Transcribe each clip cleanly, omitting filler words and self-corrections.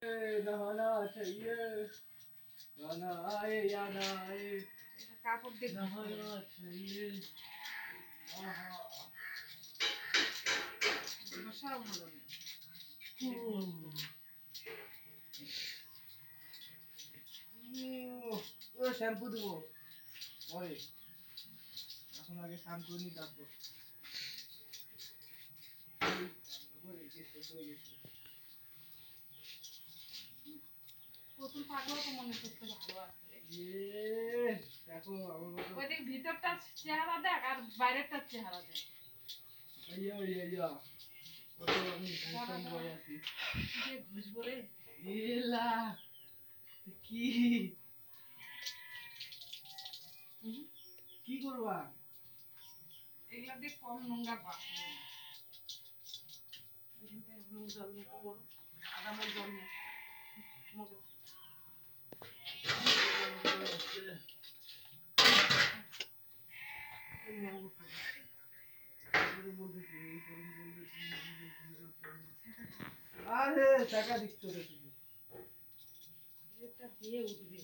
नहाना चाहिए गाना आए या ना आए কাপড় দিয়ে नहाना चाहिए বসাও ভালো ও শ্যাম্পু দেবো পরে এখন আগে স্নান করে নি তারপর প্রথম পাগল তো মনে করতে ভালো আছে দেখো আমার মতো ওইদিক ভিতরটা চেহারা দেখ আর বাইরেরটা চেহারা দেখ ইয়া কত আমি হ্যান্ডসাম বয় আছি যে ঘুষ বলে এলা কি কি করবা এগুলা দিয়ে কম নোংরা পাস জল নিয়ে তো বড় আগামী জল নিয়ে আরে টাকা দিচ্ছ রে তুমি এটা দিয়ে উঠবে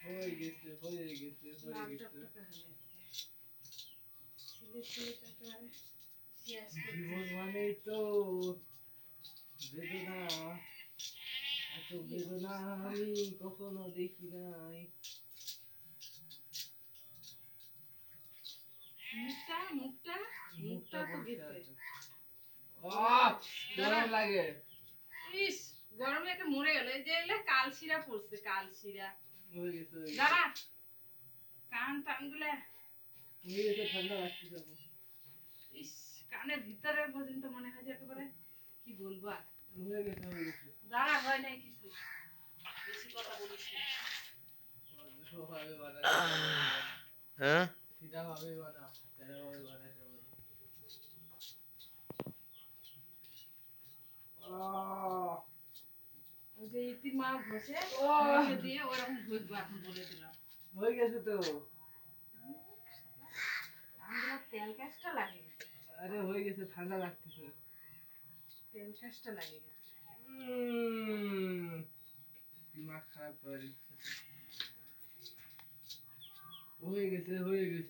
হয়ে গেছে জীবন মানেই তো বেদনা এত বেদনা আমি কখনো দেখি নাই মুখটা তো গেছে গরম লাগে ইস গরমে একটা মরে গেল এই যে এলে কালশিরা পড়ছে কালশিরা হয়ে গেছে দাঁড়া কান টানগুলা হয়ে গেছে ঠান্ডা লাগছে যখন ইস কানের ভিতরে পর্যন্ত মনে হয় যে একেবারে কি বলবো আর হয়ে গেছে দাঁড়া হয় নাই কিছু বেশি কথা বলিস না হ্যাঁ সিধা ভাবে বানা তেরা ভাবে বানাতে হবে ওই যে ইতি মা ঘষে দিয়ে ওরকম ঘষবো এখন বলে দিলাম হয়ে গেছে তো আমরা তেল কাজটা লাগে আরে হয়ে গেছে ঠান্ডা লাগতেছে তেল কাজটা লাগে দিমাগ খারাপ করে দিচ্ছে হয়ে গেছে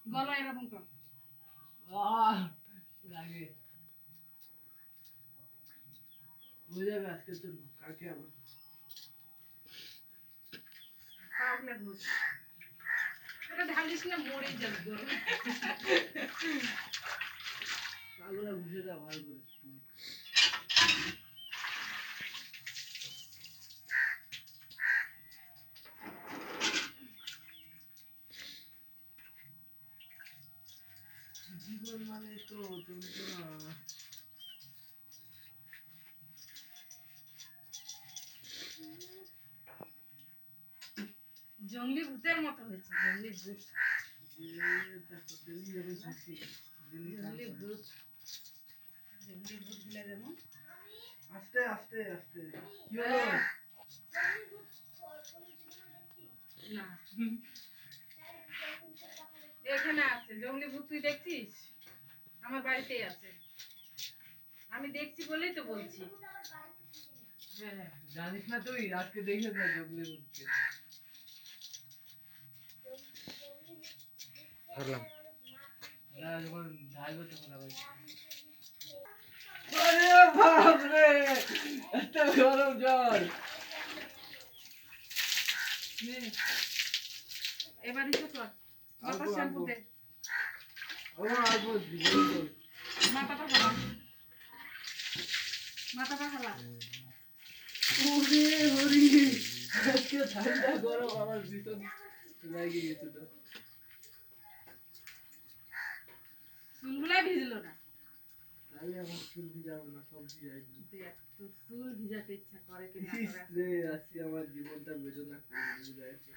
গলা এরকম কর লাগে হয়ে যাবে আজকের জন্য কালকে আবার পাগলা ঘুষ এটা ঢালিস না মরেই যাবে গরম পাগলা ঘুষেটা ভালো করে জীবন মানে তো যন্ত্রণা জঙ্গলি ভূতের মতো হয়েছে জঙ্গলি ভূত জঙ্গলি ভূত গুলা যেমন আস্তে কি হলো না এখানে আছে জঙ্গলি ভূত তুই দেখছিস আমার বাড়িতেই আছে আমি দেখছি বলেই তো বলছি হ্যাঁ জানিস না তুই আজকে দেখে যা জঙ্গলি ভূতকে ধরলাম না যখন ঢালবো তখন আবার আরে বাপ রে এত গরম জল এবার ইচ্ছে কর মাথা শ্যাম্পু দে মাথাটা হালা ওরে হরি আজকে ঠান্ডা গরম আমার ভীষণ লাগে গেছে তো চুলগুলাই ভিজলো না তাহলে আমার চুল ভিজাবো না সব ভিজাই তো চুল ভিজাতে ইচ্ছা করে কি না করে রে আজকে আমার জীবনটা বেদনা করে বুঝাইছে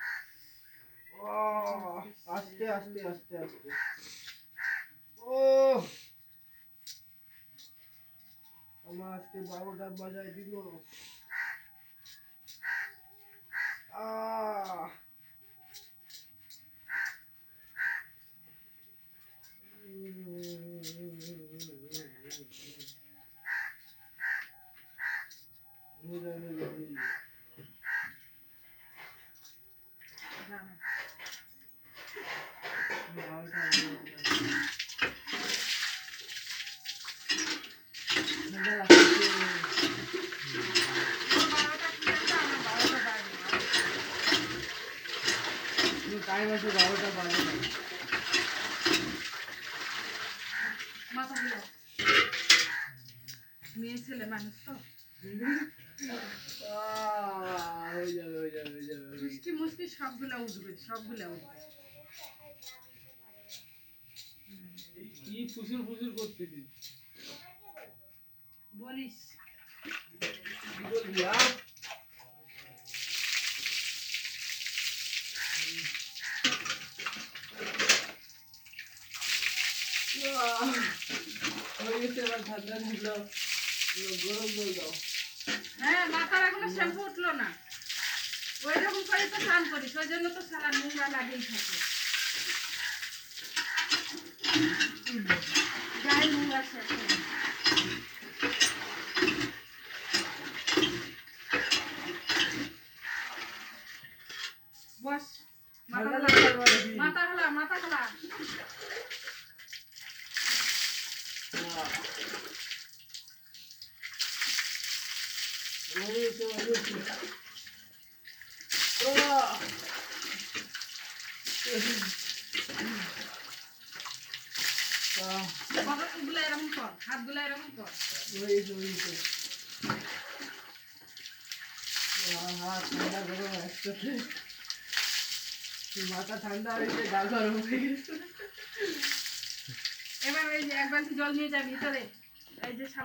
ও আস্তে ও আমার আজকে 12টা বাজায় দিল জানো। ওর 12টা কি আছে, আমার 12টা বাজে। টাইম আছে 12টা বাজে না। মাথা ঘুরাও। মেয়ে ছেলে মানুষ তো হয়ে যাবে হয়ে যাবে হয়ে যাবে। মুষ্টি মুষ্টি সবগুলা উঠবে, সবগুলা উঠবে। কি ফুসুর ফুসুর করতেছিস? বলিস কি বলবি আর? হয়ে গেছে, এবার ঠান্ডা ঠান্ডা গরম জল দাও। হ্যাঁ, মাথার এখনো শ্যাম্পু উঠলো না। ওই রকম করে তো স্নান করিস, ওই জন্য তো সারা নোংরা লাগেই থাকে। গায়ে নোংরা শেষ হয় না। বস, মাথা ঠান্ডা খোলা, লাগছে আমার দেখি। মাথা খোলা, মাথা খোলা। গুলা এরকম কর, হাত গুলা এরকম কর। মাথা ঠান্ডা হয়েছে, গা গরম হয়ে গেছে। এবার এই যে এক বালতি জল নিয়ে যা ভিতরে, এই যে সাবান